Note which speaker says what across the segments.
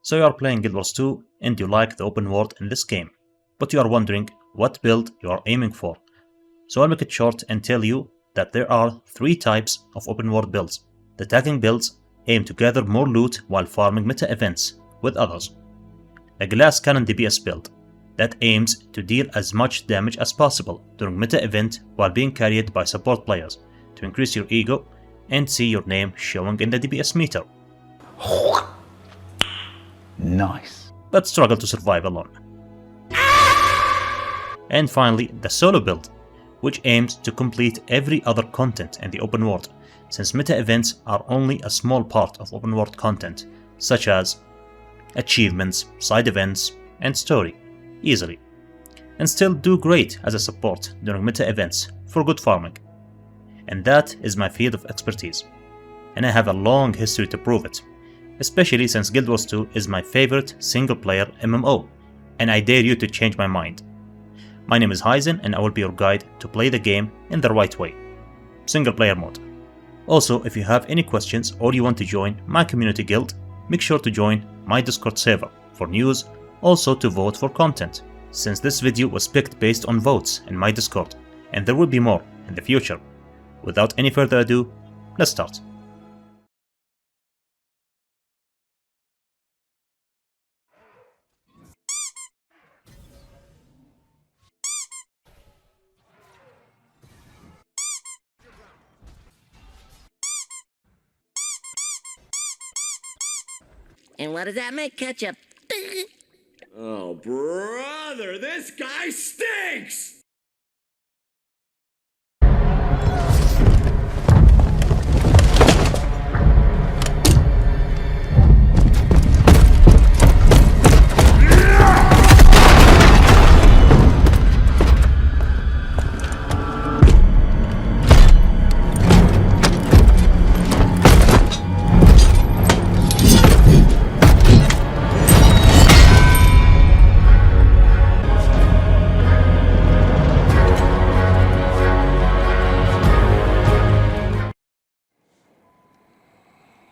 Speaker 1: So you are playing Guild Wars 2 and you like the open world in this game, but you are wondering what build you are aiming for. So I'll make it short and tell you that there are 3 types of open world builds. The tagging builds aim to gather more loot while farming meta events with others. A glass cannon DPS build that aims to deal as much damage as possible during meta event while being carried by support players to increase your ego and see your name showing in the DPS meter.
Speaker 2: Nice.
Speaker 1: But struggle to survive alone. And finally, the solo build, which aims to complete every other content in the open world, since meta events are only a small part of open world content, such as achievements, side events, and story, easily, and still do great as a support during meta events for good farming. And that is my field of expertise, and I have a long history to prove it, especially since Guild Wars 2 is my favorite single-player MMO, and I dare you to change my mind. My name is Hyzen, and I will be your guide to play the game in the right way. Single-player mode. Also, if you have any questions or you want to join my community guild, make sure to join my Discord server for news, also to vote for content, since this video was picked based on votes in my Discord, and there will be more in the future. Without any further ado, let's start.
Speaker 3: And what does that make, Ketchup?
Speaker 4: Oh, brother, this guy stinks!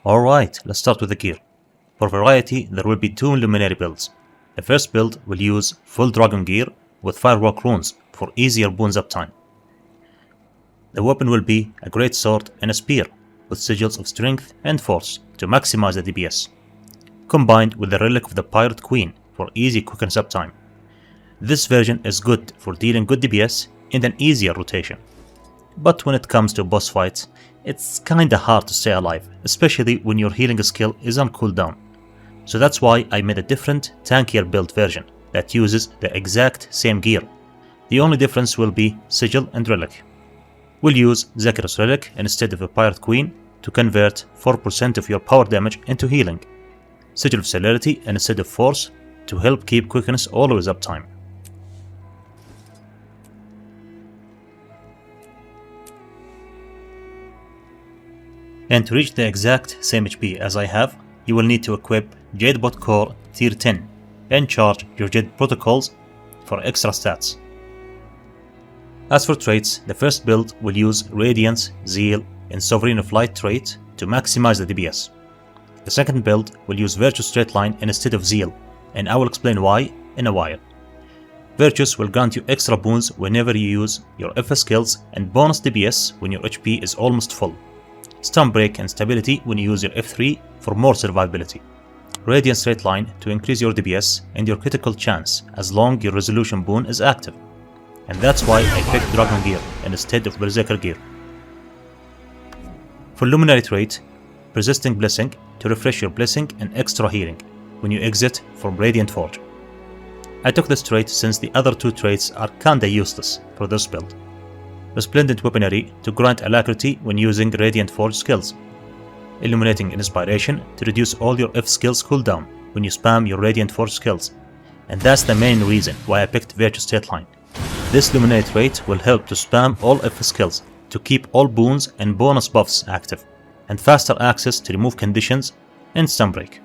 Speaker 1: Alright, let's start with the gear. For variety, there will be 2 Luminary builds. The first build will use full dragon gear with firework runes for easier boons uptime. The weapon will be a great sword and a spear with sigils of strength and force to maximize the DPS, combined with the Relic of the Pirate Queen for easy quickness uptime. This version is good for dealing good DPS in an easier rotation. But when it comes to boss fights, it's kinda hard to stay alive, especially when your healing skill is on cooldown. So that's why I made a different, tankier build version that uses the exact same gear. The only difference will be Sigil and Relic. We'll use Zakir's Relic instead of a Pirate Queen to convert 4% of your power damage into healing, Sigil of Celerity instead of Force to help keep quickness always uptime. And to reach the exact same HP as I have, you will need to equip Jadebot Core Tier 10 and charge your Jade Protocols for extra stats. As for traits, the first build will use Radiance, Zeal, and Sovereign of Light trait to maximize the DPS. The second build will use Virtuous Straight Line instead of Zeal, and I will explain why in a while. Virtuous will grant you extra boons whenever you use your FS skills and bonus DPS when your HP is almost full. Stun Break and Stability when you use your F3 for more survivability. Radiant Straight Line to increase your DPS and your critical chance as long your Resolution boon is active. And that's why I picked Dragon Gear instead of Berserker Gear. For Luminary trait, Persisting Blessing to refresh your blessing and extra healing when you exit from Radiant Forge. I took this trait since the other 2 traits are kinda useless for this build. Resplendent Weaponry to grant alacrity when using Radiant Forge skills. Illuminating Inspiration to reduce all your F skills cooldown when you spam your Radiant Forge skills. And that's the main reason why I picked Virtuous Straight Line. This Luminary trait will help to spam all F skills to keep all boons and bonus buffs active, and faster access to remove conditions and Stun Break.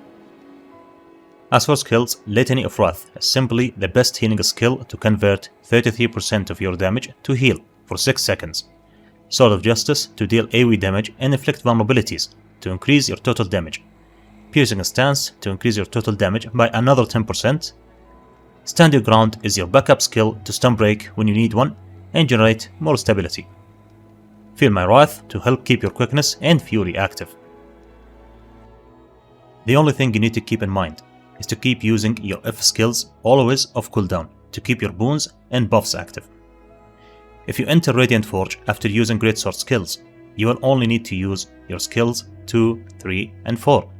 Speaker 1: As for skills, Litany of Wrath is simply the best healing skill to convert 33% of your damage to heal for 6 seconds. Sword of Justice to deal AoE damage and inflict vulnerabilities to increase your total damage. Piercing Stance to increase your total damage by another 10%. Stand Your Ground is your backup skill to stun break when you need one and generate more stability. Feel My Wrath to help keep your quickness and fury active. The only thing you need to keep in mind is to keep using your F skills always off cooldown to keep your boons and buffs active. If you enter Radiant Forge after using Greatsword skills, you will only need to use your skills 2, 3, and 4,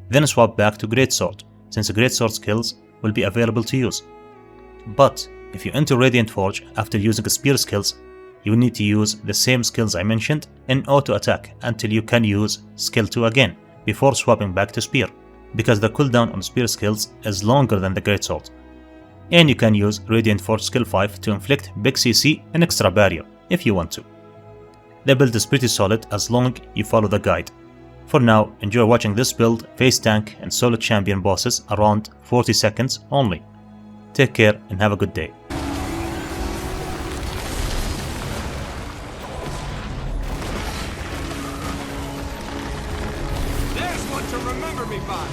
Speaker 1: then swap back to Greatsword, since Greatsword skills will be available to use. But if you enter Radiant Forge after using Spear skills, you will need to use the same skills I mentioned in auto attack until you can use skill 2 again before swapping back to Spear, because the cooldown on Spear skills is longer than the Greatsword. And you can use Radiant Forge skill 5 to inflict big CC and extra barrier if you want to. The build is pretty solid as long you follow the guide. For now, enjoy watching this build face tank and solo champion bosses around 40 seconds only. Take care and have a good day.
Speaker 2: There's one to remember me by.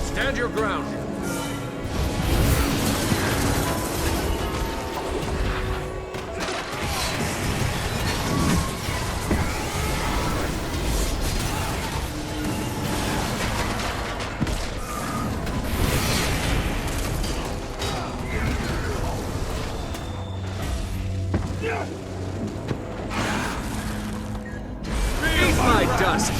Speaker 2: Stand your ground. Feel my dust.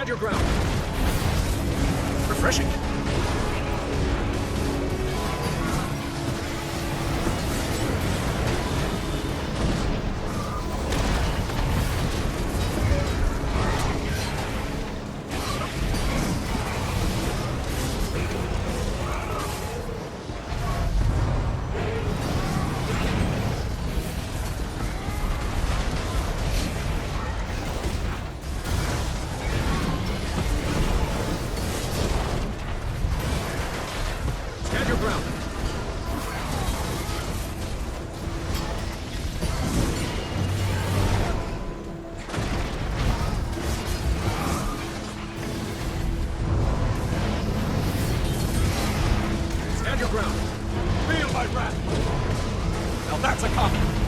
Speaker 2: Stand your ground.
Speaker 5: Refreshing.
Speaker 2: Stand your ground. Stand your ground. Feel my wrath.
Speaker 5: Now that's a copy.